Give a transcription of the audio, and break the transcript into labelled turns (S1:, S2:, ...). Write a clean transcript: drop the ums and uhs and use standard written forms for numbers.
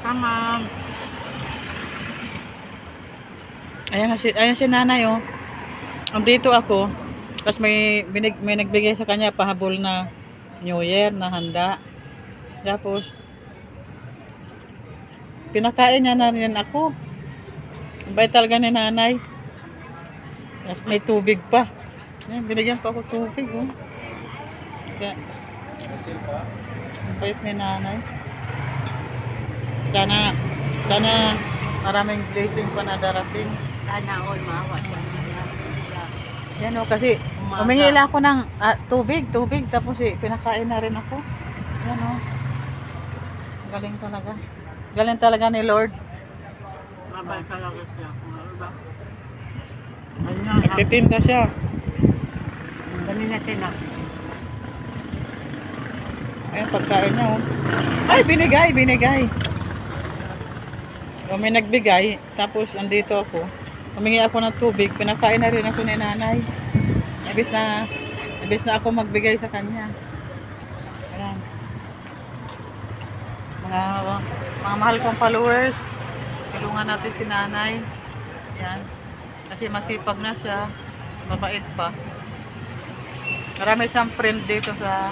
S1: Tama.
S2: Ayan si nanay, oh. Andito ako. Tapos may nagbigay sa kanya pahabol na New Year na handa. Tapos, pinakain niya na rin ako. Ang bait talaga ni nanay. Tapos may tubig pa. Ayan, binigyan pa ako tubig, oh. Kaya, ang bait ni nanay. Sana maraming blessing pa na darating.
S1: Sana all maawa sa kanya.
S2: Yan, oh, kasi humingi lang ako ng tubig. Tapos pinakain na rin ako. Yan, oh. Galing talaga. Galing talaga ni Lord.
S1: Mabay talaga siya. Diba?
S2: Nagtitinda siya.
S1: Kanina tinak.
S2: Ayan, pagkain niya, oh. Ay, binigay. O, may nagbigay. Tapos, andito ako. Humingi ako ng tubig. Pinakain na rin ako ni nanay. Ibis na ako magbigay sa kanya. Ayan. Mga mahal kong followers, tulungan natin si nanay. Ayan. Kasi masipag na siya. Mabait pa. Marami siyang friend dito sa